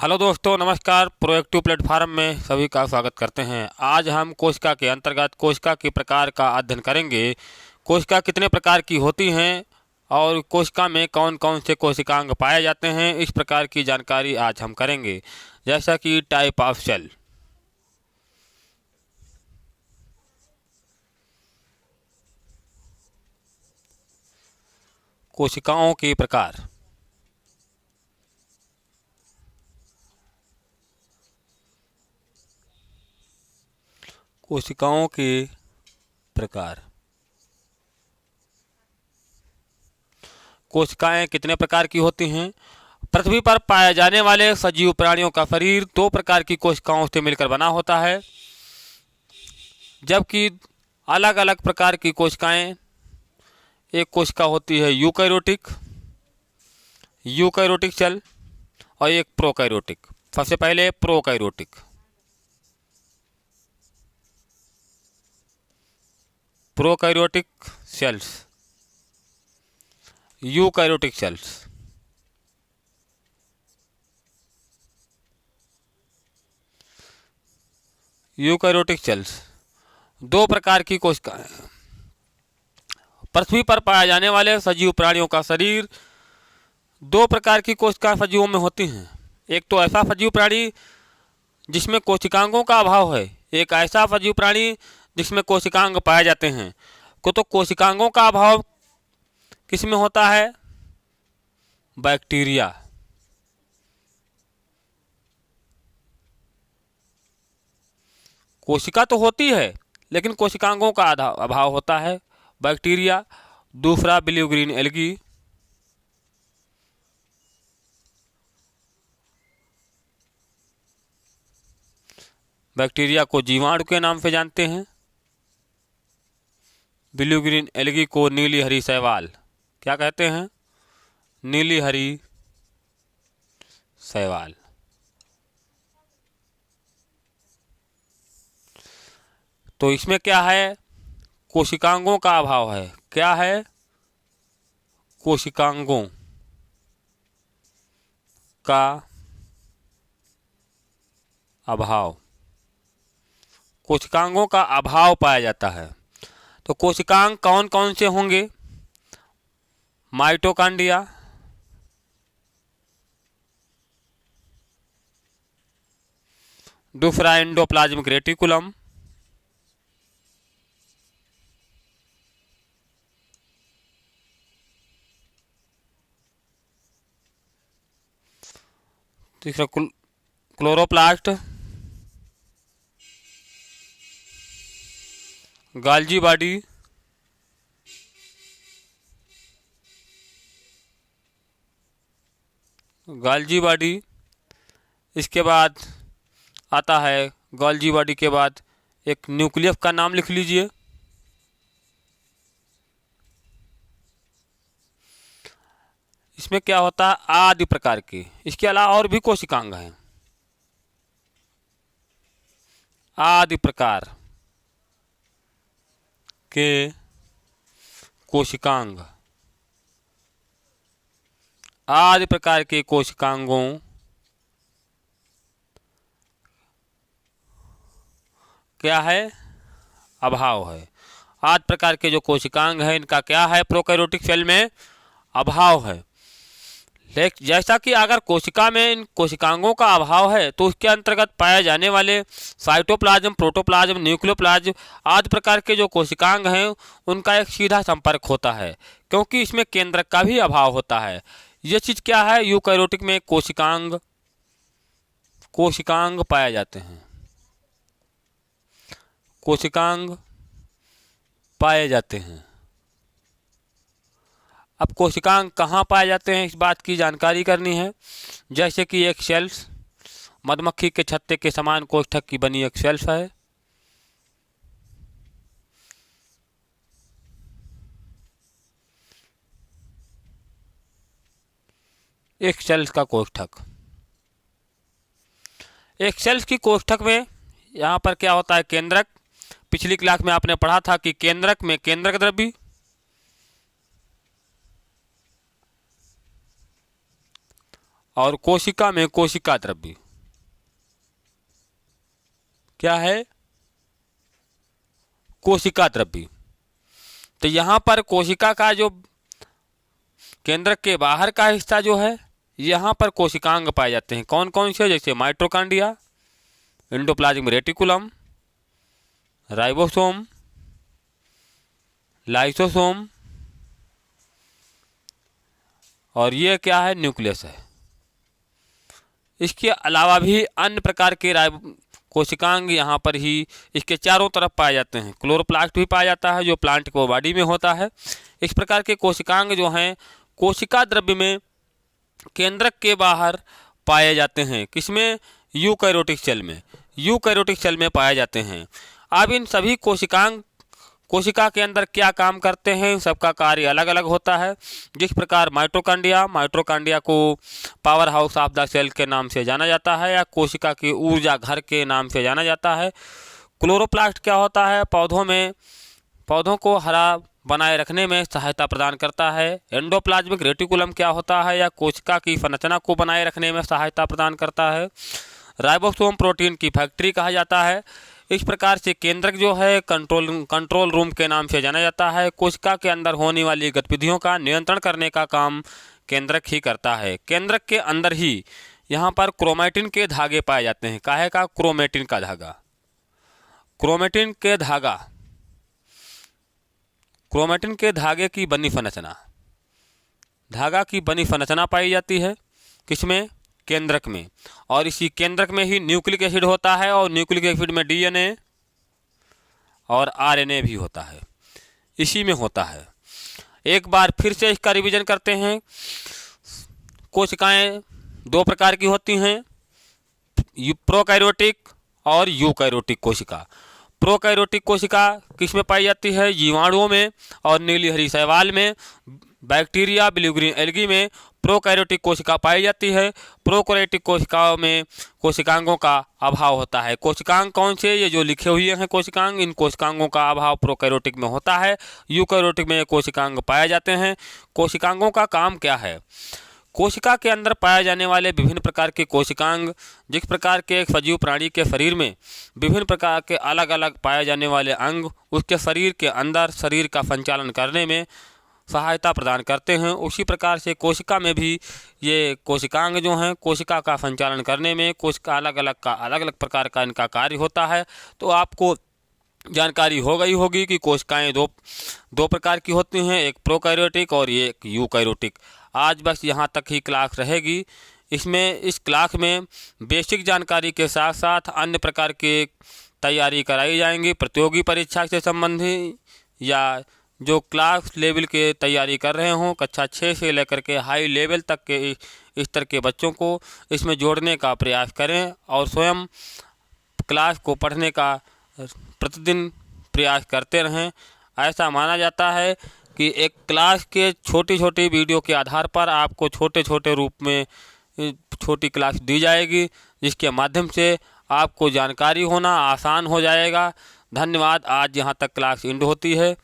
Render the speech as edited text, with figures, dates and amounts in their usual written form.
Hello दोस्तों, नमस्कार। Proactive platform में सभी का स्वागत करते हैं। आज हम कोशिका के अंतर्गत कोशिका के प्रकार का अध्ययन करेंगे। कोशिका कितने प्रकार की होती हैं और कोशिका में कौन कौन से कोशिकांग पाए जाते हैं, इस प्रकार की जानकारी आज हम करेंगे। जैसा कि टाइप ऑफ सेल, कोशिकाओं के प्रकार। कोशिकाओं के प्रकार। कोशिकाएं कितने प्रकार की होती हैं? पृथ्वी पर पाए जाने वाले सजीव प्राणियों का शरीर दो प्रकार की कोशिकाओं से मिलकर बना होता है, जबकि अलग अलग प्रकार की कोशिकाएं, एक कोशिका होती है यूकैरियोटिक यूकैरियोटिक सेल और एक प्रोकैरियोटिक। सबसे पहले prokaryotic. Prokaryotic cells, eukaryotic cells. Eukaryotic cells दो प्रकार की कोशिकाएं। पृथ्वी पर पाए जाने वाले सजीव प्राणियों का शरीर दो प्रकार की कोशिका सजीवों में होती हैं। एक तो ऐसा सजीव प्राणी जिसमें कोशिकांगों का अभाव है, एक ऐसा सजीव प्राणी जिसमें कोशिकांग पाए जाते हैं। तो कोशिकांगों का अभाव किसमें होता है? बैक्टीरिया। कोशिका तो होती है लेकिन कोशिकांगों का अभाव होता है, बैक्टीरिया। दूसरा ब्लू ग्रीन एल्गी। बैक्टीरिया को जीवाणु के नाम से जानते हैं, ब्लू ग्रीन एल्गी को नीली हरी शैवाल। क्या कहते हैं? नीली हरी शैवाल। तो इसमें क्या है? कोशिकांगों का अभाव है। क्या है? कोशिकांगों का अभाव। कोशिकांगों का अभाव पाया जाता है। तो कोशिकांग कौन कौन से होंगे? माइटोकॉन्ड्रिया, दूसरा एंडोप्लाज्मिक रेटिकुलम, तीसरा क्लोरोप्लास्ट, गाल्जी बॉडी, गाल्जी बॉडी। इसके बाद आता है, गाल्जी बॉडी के बाद एक न्यूक्लियस का नाम लिख लीजिए। इसमें क्या होता है? आदि प्रकार के। इसके अलावा और भी कोशिकांग हैं। आदि प्रकार के कोशिकांग। आदि प्रकार के कोशिकांगों क्या है? अभाव है। आदि प्रकार के जो कोशिकांग हैं इनका क्या है? प्रोकैरियोटिक सेल में अभाव है। लेकिन जैसा कि अगर कोशिका में इन कोशिकांगों का अभाव है तो उसके अंतर्गत पाए जाने वाले साइटोप्लाज्म, प्रोटोप्लाज्म, न्यूक्लियोप्लाज्म आदि प्रकार के जो कोशिकांग हैं उनका एक सीधा संपर्क होता है, क्योंकि इसमें केंद्रक का भी अभाव होता है। ये चीज़ क्या है? यूकैरियोटिक में कोशिकांग पाए जाते हैं। कोशिकांग पाए जाते हैं। अब कोशिकांग कहाँ पाए जाते हैं, इस बात की जानकारी करनी है। जैसे कि एक सेल्स, मधुमक्खी के छत्ते के समान कोष्ठक की बनी एक सेल्स है। एक सेल्स का कोष्ठक। एक सेल्स की कोष्ठक में यहाँ पर क्या होता है? केंद्रक। पिछली क्लास में आपने पढ़ा था कि केंद्रक में केंद्रक द्रव्य, और कोशिका में कोशिका द्रव्य क्या है? कोशिका द्रव्य। तो यहाँ पर कोशिका का जो केंद्रक के बाहर का हिस्सा जो है, यहाँ पर कोशिकांग पाए जाते हैं। कौन कौन से? जैसे mitochondria, endoplasmic reticulum, ribosome, lysosome, और ये क्या है? न्यूक्लियस है। इसके अलावा भी अन्य प्रकार के कोशिकांग यहाँ पर ही इसके चारों तरफ पाए जाते हैं। क्लोरोप्लास्ट भी पाया जाता है जो प्लांट को बॉडी में होता है। इस प्रकार के कोशिकांग जो हैं कोशिका द्रव्य में केंद्रक के बाहर पाए जाते हैं। किसमें? यूकैरियोटिक सेल में। यूकैरियोटिक सेल में पाए जाते हैं। अब इन सभी कोशिकांग कोशिका के अंदर क्या काम करते हैं, सबका कार्य अलग अलग होता है। जिस प्रकार माइटोकॉन्ड्रिया को powerhouse of the cell के नाम से जाना जाता है या कोशिका की ऊर्जा घर के नाम से जाना जाता है। क्लोरोप्लास्ट क्या होता है? पौधों को हरा बनाए रखने में सहायता प्रदान करता है। एंडोप्लाज्मिक रेटिकुलम क्या होता है? या कोशिका की संरचना को बनाए रखने में सहायता प्रदान करता है। राइबोसोम प्रोटीन की फैक्ट्री कहा जाता है। इस प्रकार से केंद्रक जो है कंट्रोल रूम के नाम से जाना जाता है। कोशिका के अंदर होने वाली गतिविधियों का नियंत्रण करने का काम केंद्रक ही करता है। केंद्रक के अंदर ही यहाँ पर क्रोमैटिन के धागे पाए जाते हैं। काहे का? क्रोमैटिन का धागा। क्रोमैटिन के धागे की बनी संरचना, धागा की बनी संरचना पाई जाती है। किसमें? केंद्रक में। और इसी केंद्रक में ही न्यूक्लिक एसिड होता है और न्यूक्लिक एसिड में डीएनए और आरएनए भी होता है, इसी में होता है। एक बार फिर से इसका रिवीजन करते हैं। कोशिकाएं दो प्रकार की होती हैं, प्रोकैरियोटिक और यूकैरियोटिक कोशिका। प्रोकैरियोटिक कोशिका किस में पाई जाती है? जीवाणुओं में और नीली हरी शैवाल में, बैक्टीरिया, ब्लू ग्रीन एल्गी में प्रोकैरियोटिक कोशिका पाई जाती है। प्रोकैरियोटिक कोशिकाओं में कोशिकांगों का अभाव होता है। कोशिकांग कौन से? ये जो लिखे हुए हैं कोशिकांग, इन कोशिकांगों का अभाव प्रोकैरियोटिक में होता है। यूकैरियोटिक में कोशिकांग पाए जाते हैं। कोशिकांगों का काम क्या है? कोशिका के अंदर पाए जाने वाले विभिन्न प्रकार के कोशिकांग, जिस प्रकार के एक सजीव प्राणी के शरीर में विभिन्न प्रकार के अलग अलग पाए जाने वाले अंग उसके शरीर के अंदर शरीर का संचालन करने में सहायता प्रदान करते हैं, उसी प्रकार से कोशिका में भी ये कोशिकांग जो हैं कोशिका का संचालन करने में कोशिका अलग अलग प्रकार का इनका कार्य होता है। तो आपको जानकारी हो गई होगी कि कोशिकाएं दो प्रकार की होती हैं, एक प्रोकैरियोटिक और एक यूकैरियोटिक। आज बस यहाँ तक ही क्लास रहेगी। इस क्लास में बेसिक जानकारी के साथ साथ अन्य प्रकार के तैयारी कराई जाएंगी। प्रतियोगी परीक्षा से संबंधित या जो क्लास लेवल के तैयारी कर रहे हों, कक्षा 6 से लेकर के हाई लेवल तक के स्तर के बच्चों को इसमें जोड़ने का प्रयास करें और स्वयं क्लास को पढ़ने का प्रतिदिन प्रयास करते रहें। ऐसा माना जाता है कि एक क्लास के छोटी वीडियो के आधार पर आपको छोटे रूप में छोटी क्लास दी जाएगी, जिसके माध्यम से आपको जानकारी होना आसान हो जाएगा। धन्यवाद। आज यहाँ तक क्लास एंड होती है।